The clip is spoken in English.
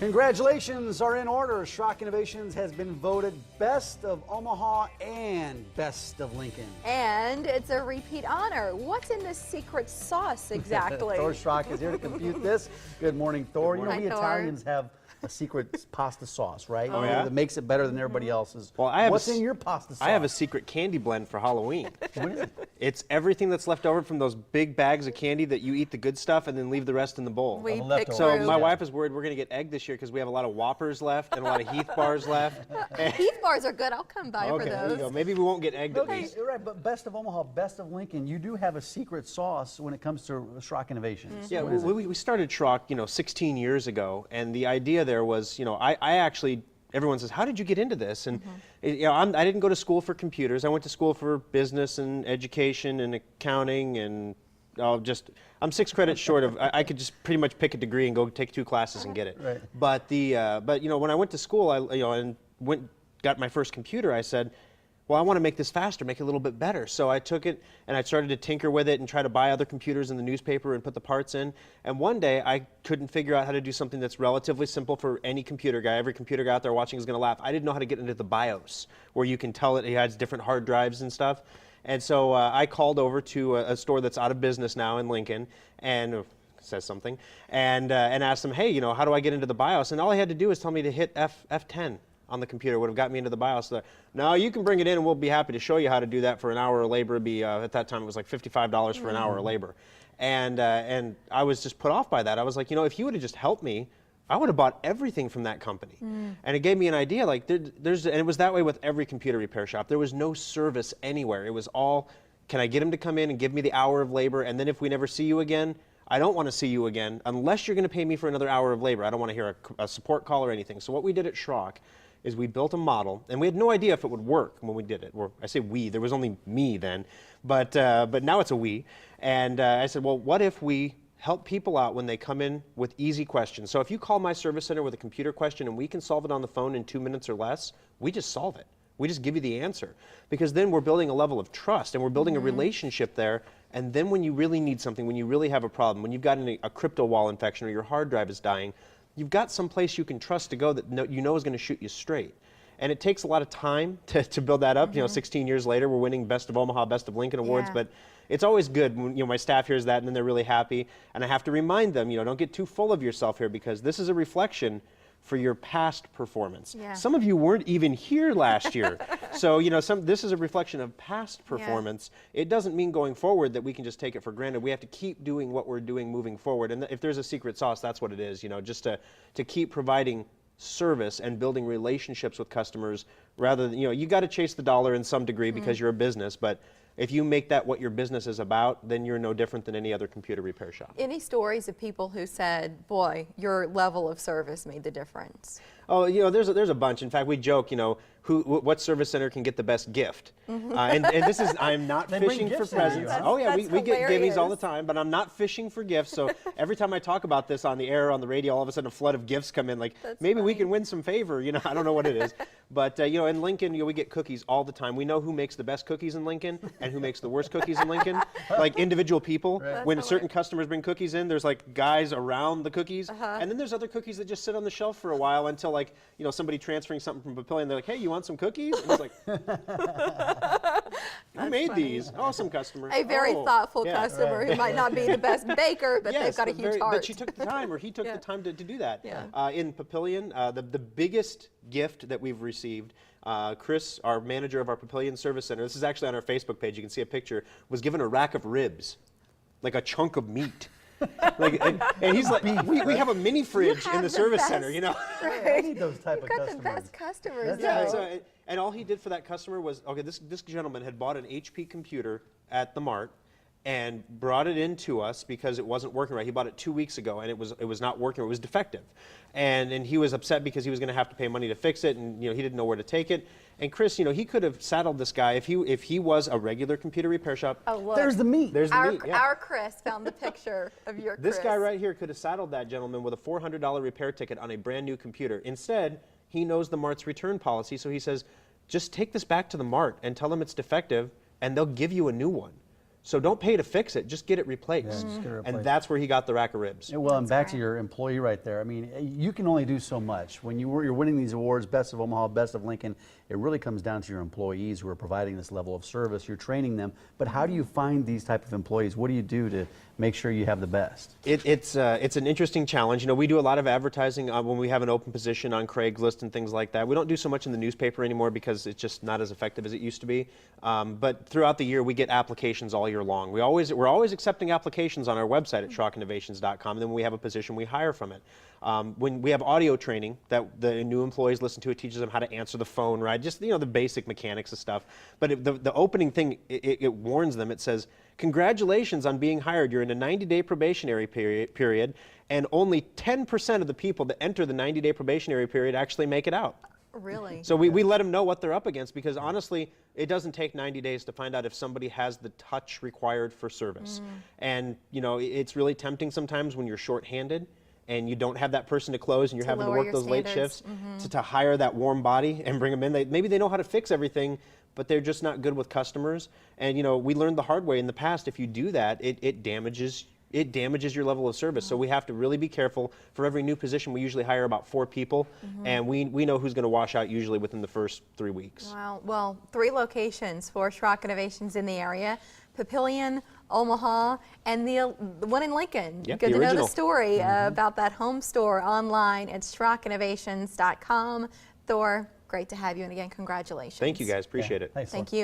Congratulations are in order. Schrock Innovations has been voted Best of Omaha and Best of Lincoln. And it's a repeat honor. What's in this secret sauce exactly? Thor Schrock is here to compute this. Good morning, Thor. Good morning. You know, we Hi, Thor. Italians have a secret pasta sauce, right? Oh, yeah? That makes it better than everybody else's. Well, I have What's in your pasta sauce? I have a secret candy blend for Halloween. What is it? It's everything that's left over from those big bags of candy that you eat the good stuff and then leave the rest in the bowl. We leftovers. picked So through. my wife is worried we're going to get egg this year because we have a lot of Whoppers left and a lot of Heath bars left. Heath bars are good. I'll come by for Okay, there you go. those. Maybe we won't get egged at Okay, least. you're right, but Best of Omaha, Best of Lincoln, you do have a secret sauce when it comes to Schrock Innovations. Yeah, What is it? we started Schrock, 16 years ago, and the idea there was, I actually, everyone says, how did you get into this? And I didn't go to school for computers. I went to school for business and education and accounting, and I'm 6 credits short of. I could just pretty much pick a degree and go take 2 classes and get it. Right. But when I went to school, and got my first computer, I said, well, I want to make this faster, make it a little bit better. So I took it and I started to tinker with it and try to buy other computers in the newspaper and put the parts in. And one day I couldn't figure out how to do something that's relatively simple for any computer guy. Every computer guy out there watching is going to laugh. I didn't know how to get into the BIOS, where you can tell it has different hard drives and stuff. And so I called over to a store that's out of business now in Lincoln, and says something, and asked them, hey, how do I get into the BIOS? And all I had to do was tell me to hit F10 on the computer. Would have got me into the BIOS. No, you can bring it in and we'll be happy to show you how to do that for an hour of labor. It'd be, at that time it was like $55 for an hour of labor. And I was just put off by that. I was like, if you would have just helped me, I would have bought everything from that company. And it gave me an idea, like and it was that way with every computer repair shop. There was no service anywhere. It was all, can I get him to come in and give me the hour of labor, and then if we never see you again, I don't want to see you again unless you're going to pay me for another hour of labor. I don't want to hear a support call or anything. So what we did at Schrock is we built a model, and we had no idea if it would work when we did it. Or I say we, there was only me then, but now it's a we. And I said, well, what if we help people out when they come in with easy questions? So if you call my service center with a computer question and we can solve it on the phone in 2 minutes or less, we just solve it. We just give you the answer. Because then we're building a level of trust and we're building a relationship there. And then when you really need something, when you really have a problem, when you've got a crypto wall infection or your hard drive is dying, you've got some place you can trust to go that is going to shoot you straight. And it takes a lot of time to build that up. 16 years later, we're winning Best of Omaha, Best of Lincoln awards, but it's always good when my staff hears that and then they're really happy. And I have to remind them, don't get too full of yourself here, because this is a reflection for your past performance. Yeah. Some of you weren't even here last year. So, this is a reflection of past performance. It doesn't mean going forward that we can just take it for granted. We have to keep doing what we're doing moving forward. And if there's a secret sauce, that's what it is, just to keep providing service and building relationships with customers rather than, you got to chase the dollar in some degree because you're a business, but if you make that what your business is about, then you're no different than any other computer repair shop. Any stories of people who said, boy, your level of service made the difference? Oh, there's a bunch. In fact, we joke, what service center can get the best gift? And this is, I'm not They bring fishing for gifts in, you presents. know? Oh yeah, we get hilarious. gimmies all the time, but I'm not fishing for gifts. So every time I talk about this on the air, on the radio, all of a sudden a flood of gifts come in. Like, That's maybe we funny. can win some favor. I don't know what it is. But in Lincoln, we get cookies all the time. We know who makes the best cookies in Lincoln and who makes the worst cookies in Lincoln. Like individual people. Right. When certain customers bring cookies in, there's like guys around the cookies, and then there's other cookies that just sit on the shelf for a while until somebody transferring something from Papillion, they're like, hey, you want some cookies? And it's like, who made funny. these? Oh, some customer. A very Oh, thoughtful yeah. customer who might not be the best baker, but they've Yes, got a but huge heart. But she took the time, or he took Yeah. the time to do that. Yeah. In Papillion, the biggest gift that we've received, Chris, our manager of our Papillion Service Center, this is actually on our Facebook page, you can see a picture, was given a rack of ribs, like a chunk of meat. And he's like, we have a mini fridge in the service center, I need those type You've of got customers. the best customers. That's though. right. And all he did for that customer was, okay, this gentleman had bought an HP computer at the Mart and brought it in to us because it wasn't working right. He bought it 2 weeks ago and it was not working. It was defective. And he was upset because he was going to have to pay money to fix it, and he didn't know where to take it. And Chris, he could have saddled this guy if he was a regular computer repair shop. Oh, look. There's the meat. There's the Our, meat. Yeah. our Chris found the picture of your Chris. This guy right here could have saddled that gentleman with a $400 repair ticket on a brand new computer. Instead, he knows the Mart's return policy, so he says, just take this back to the Mart and tell them it's defective, and they'll give you a new one. So don't pay to fix it, just get it replaced. Yeah, just get it replaced. And that's where he got the rack of ribs. Yeah, well, and back to right. your employee right there. I mean, you can only do so much. When you're winning these awards, Best of Omaha, Best of Lincoln, it really comes down to your employees who are providing this level of service. You're training them. But how do you find these type of employees? What do you do to make sure you have the best? It's an interesting challenge. You know, we do a lot of advertising when we have an open position on Craigslist and things like that. We don't do so much in the newspaper anymore because it's just not as effective as it used to be. But throughout the year, we get applications all year long. We're always accepting applications on our website at SchrockInnovations.com. And then when we have a position, we hire from it. When we have audio training that the new employees listen to, it teaches them how to answer the phone, right? Just, you know, the basic mechanics of stuff. But the opening thing, it warns them. It says, congratulations on being hired. You're in a 90-day probationary period, and only 10% of the people that enter the 90-day probationary period actually make it out. Really? So we let them know what they're up against, because honestly, it doesn't take 90 days to find out if somebody has the touch required for service. And, you know, it's really tempting sometimes when you're shorthanded and you don't have that person to close and you're having to work those late shifts to hire that warm body and bring them in. Maybe they know how to fix everything, but they're just not good with customers. And, you know, we learned the hard way in the past, if you do that, it damages your level of service. So we have to really be careful. For every new position, we usually hire about 4 people, and we know who's going to wash out usually within the first 3 weeks. Wow. Well, 3 locations for Schrock Innovations in the area: Papillion, Omaha, and the one in Lincoln. Yep, Good the to know original. the story about that home store online at SchrockInnovations.com. Thor, great to have you, and again, congratulations. Thank you, guys. Appreciate it. Thanks, Thank Laura. you.